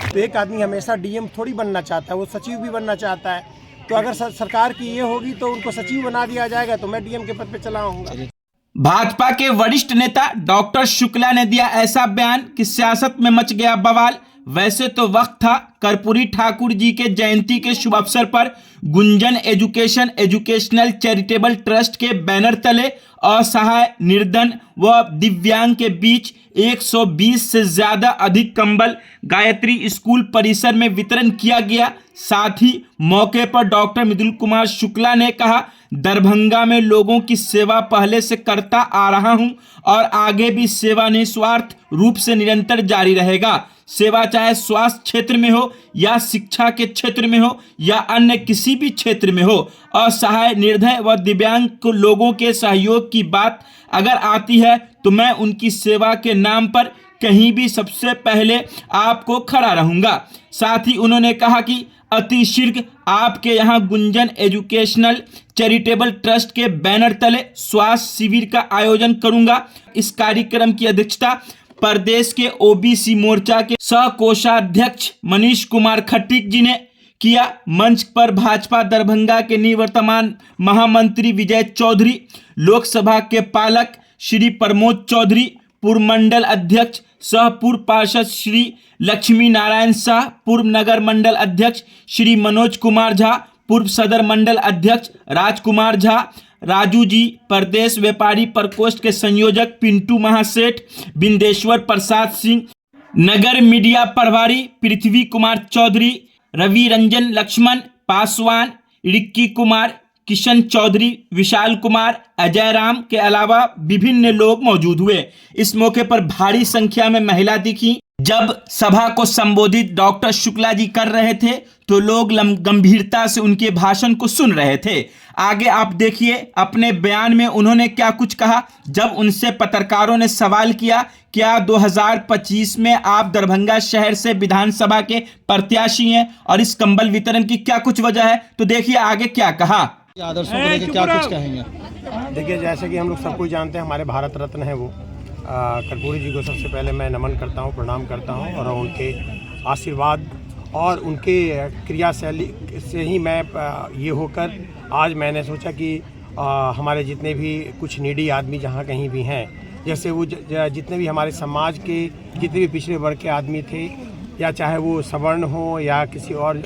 तो एक आदमी हमेशा डीएम थोड़ी बनना चाहता है, वो सचिव भी बनना चाहता है। तो अगर सरकार की ये होगी तो उनको सचिव बना दिया जाएगा तो मैं डीएम के पद पे चला आऊंगा। भाजपा के वरिष्ठ नेता डॉक्टर शुक्ला ने दिया ऐसा बयान कि सियासत में मच गया बवाल। वैसे तो वक्त था कर्पूरी ठाकुर जी के जयंती के शुभ अवसर पर गुंजन एजुकेशनल चैरिटेबल ट्रस्ट के बैनर तले असहाय, निर्धन व दिव्यांग के बीच 120 से ज्यादा अधिक कंबल गायत्री स्कूल परिसर में वितरण किया गया। साथ ही मौके पर डॉक्टर मृदुल कुमार शुक्ला ने कहा, दरभंगा में लोगों की सेवा पहले से करता आ रहा हूं और आगे भी सेवा निस्वार्थ रूप से निरंतर जारी रहेगा। सेवा चाहे स्वास्थ्य क्षेत्र में हो या शिक्षा के क्षेत्र में हो या अन्य किसी भी क्षेत्र में हो, असहाय, निर्धन व दिव्यांग को लोगों के सहयोग की बात अगर आती है तो मैं उनकी सेवा के नाम पर कहीं भी सबसे पहले आपको खड़ा रहूंगा। साथ ही उन्होंने कहा कि अतिशीघ्र आपके यहाँ गुंजन एजुकेशनल चैरिटेबल ट्रस्ट के बैनर तले स्वास्थ्य शिविर का आयोजन करूंगा। इस कार्यक्रम की अध्यक्षता प्रदेश के ओबीसी मोर्चा के सह कोषाध्यक्ष मनीष कुमार खट्टिक जी ने किया। मंच पर भाजपा दरभंगा के निवर्तमान महामंत्री विजय चौधरी, लोकसभा के पालक श्री प्रमोद चौधरी, पूर्व मंडल अध्यक्ष सह पूर्व पार्षद श्री लक्ष्मी नारायण शाह, पूर्व नगर मंडल अध्यक्ष श्री मनोज कुमार झा, पूर्व सदर मंडल अध्यक्ष राजकुमार झा, राजू जी, प्रदेश व्यापारी प्रकोष्ठ के संयोजक पिंटू महासेठ, बिंदेश्वर प्रसाद सिंह, नगर मीडिया प्रभारी पृथ्वी कुमार चौधरी, रवि रंजन लक्ष्मण पासवान, रिक्की कुमार, किशन चौधरी, विशाल कुमार, अजय राम के अलावा विभिन्न लोग मौजूद हुए। इस मौके पर भारी संख्या में महिला दिखी। जब सभा को संबोधित डॉक्टर शुक्ला जी कर रहे थे तो लोग गंभीरता से उनके भाषण को सुन रहे थे। आगे आप देखिए अपने बयान में उन्होंने क्या कुछ कहा। जब उनसे पत्रकारों ने सवाल किया, क्या 2025 में आप दरभंगा शहर से विधानसभा के प्रत्याशी हैं और इस कंबल वितरण की क्या कुछ वजह है, तो देखिए आगे क्या कहा। आदर्शों को लेकर क्या कुछ कहेंगे? देखिए, जैसे कि हम लोग सब कुछ जानते हैं, हमारे भारत रत्न है वो कर्पूरी जी को सबसे पहले मैं नमन करता हूँ, प्रणाम करता हूँ और उनके आशीर्वाद और उनके क्रियाशैली से ही मैं ये होकर आज मैंने सोचा कि हमारे जितने भी कुछ नीडी आदमी जहाँ कहीं भी हैं, जैसे वो जितने भी हमारे समाज के जितने भी पिछड़े वर्ग के आदमी थे, या चाहे वो सवर्ण हो या किसी और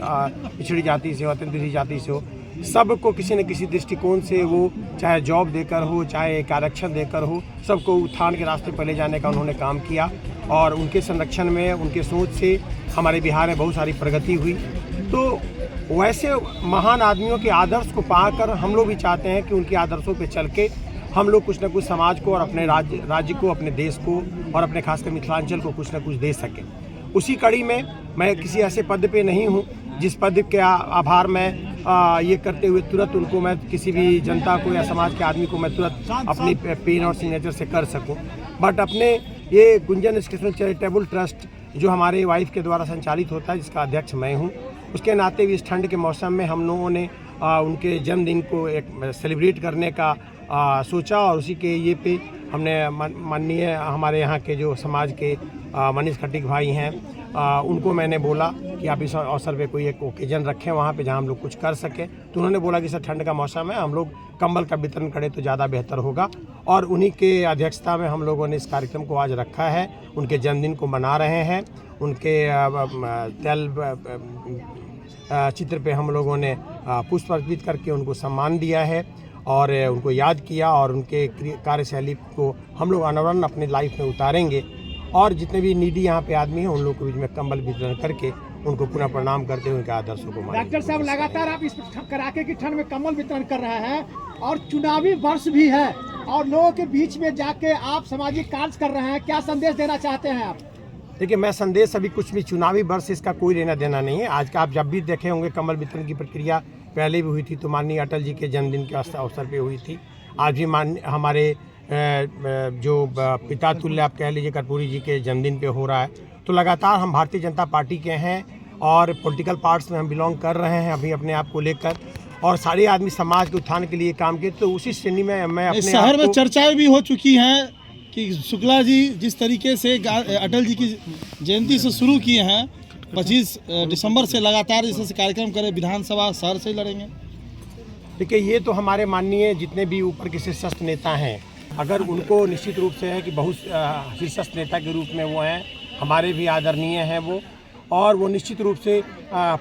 पिछड़ी जाति से हो, अत्यंत जाति से हो, सबको किसी न किसी दृष्टिकोण से वो चाहे जॉब देकर हो, चाहे एक आरक्षण देकर हो, सबको उत्थान के रास्ते पर ले जाने का उन्होंने काम किया और उनके संरक्षण में, उनके सोच से हमारे बिहार में बहुत सारी प्रगति हुई। तो वैसे महान आदमियों के आदर्श को पाकर हम लोग भी चाहते हैं कि उनके आदर्शों पर चल के हम लोग कुछ न कुछ समाज को और अपने राज्य को, अपने देश को और अपने खासकर मिथिलांचल को कुछ न कुछ दे सकें। उसी कड़ी में मैं किसी ऐसे पद पे नहीं हूँ जिस पद के आभार मैं ये करते हुए तुरंत उनको मैं किसी भी जनता को या समाज के आदमी को मैं तुरंत अपनी पेन और सिग्नेचर से कर सकूं। बट अपने ये गुंजन एजुकेशनल चैरिटेबल ट्रस्ट जो हमारे वाइफ के द्वारा संचालित होता है, जिसका अध्यक्ष मैं हूं, उसके नाते भी इस ठंड के मौसम में हम लोगों ने उनके जन्मदिन को एक सेलिब्रेट करने का सोचा और उसी के ये पे हमने माननीय हमारे यहाँ के जो समाज के मनीष खट्टिक भाई हैं, उनको मैंने बोला कि आप इस अवसर पे कोई एक ओकेजन रखें वहाँ पे जहाँ हम लोग कुछ कर सकें। तो उन्होंने बोला कि सर ठंड का मौसम है, हम लोग कंबल का वितरण करें तो ज़्यादा बेहतर होगा और उन्हीं के अध्यक्षता में हम लोगों ने इस कार्यक्रम को आज रखा है। उनके जन्मदिन को मना रहे हैं। उनके तैल चित्र पे हम लोगों ने पुष्प अर्पित करके उनको सम्मान दिया है और उनको याद किया और उनके कार्यशैली को हम लोग अनवरत अपनी लाइफ में उतारेंगे और जितने भी नीडी यहाँ पे आदमी हैं उन लोगों को बीच में कंबल वितरण करके उनको पुनः प्रणाम करते हुए उनके आदर्शों को मानेंगे। डॉक्टर साहब, लगातार आप इस कड़ाके की ठंड में कंबल वितरण कर रहे हैं और चुनावी वर्ष भी है और लोगों के बीच में जाके आप सामाजिक कार्य कर रहे हैं, क्या संदेश देना चाहते हैं आप? देखिए, मैं संदेश अभी कुछ भी चुनावी वर्ष इसका कोई लेना देना नहीं है। आज का आप जब भी देखे होंगे कंबल वितरण की प्रक्रिया पहले भी हुई थी, तो माननीय अटल जी के जन्मदिन के अवसर पे हुई थी। आज भी हमारे जो पिता तुल्य आप कह लीजिए कर्पूरी जी के जन्मदिन पे हो रहा है। तो लगातार हम भारतीय जनता पार्टी के हैं और पॉलिटिकल पार्ट्स में हम बिलोंग कर रहे हैं अभी अपने आप को लेकर और सारे आदमी समाज के उत्थान के लिए काम किए। तो उसी श्रेणी में मैं अपने शहर में चर्चाएं भी हो चुकी हैं कि शुक्ला जी जिस तरीके से अटल जी की जयंती से शुरू किए हैं 25 दिसंबर से लगातार जैसे कार्यक्रम करें, विधानसभा शहर से लड़ेंगे। देखिए, ये तो हमारे माननीय जितने भी ऊपर के शीर्षस्थ नेता हैं, अगर उनको निश्चित रूप से है कि बहुत शीर्षस्थ नेता के रूप में वो हैं, हमारे भी आदरणीय हैं वो, और वो निश्चित रूप से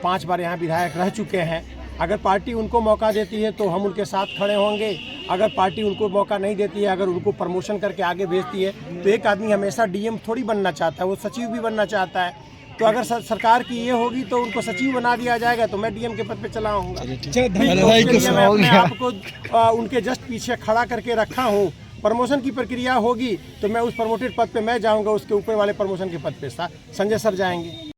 5 बार यहाँ विधायक रह चुके हैं। अगर पार्टी उनको मौका देती है तो हम उनके साथ खड़े होंगे। अगर पार्टी उनको मौका नहीं देती है, अगर उनको प्रमोशन करके आगे भेजती है, तो एक आदमी हमेशा डीएम थोड़ी बनना चाहता है, वो सचिव भी बनना चाहता है। तो अगर सरकार की ये होगी तो उनको सचिव बना दिया जाएगा तो मैं डीएम के पद पे चला आऊँगा। मैं अपने आप को उनके जस्ट पीछे खड़ा करके रखा हूँ। प्रमोशन की प्रक्रिया होगी तो मैं उस प्रमोटेड पद पे मैं जाऊँगा, उसके ऊपर वाले प्रमोशन के पद पे संजय सर जाएंगे।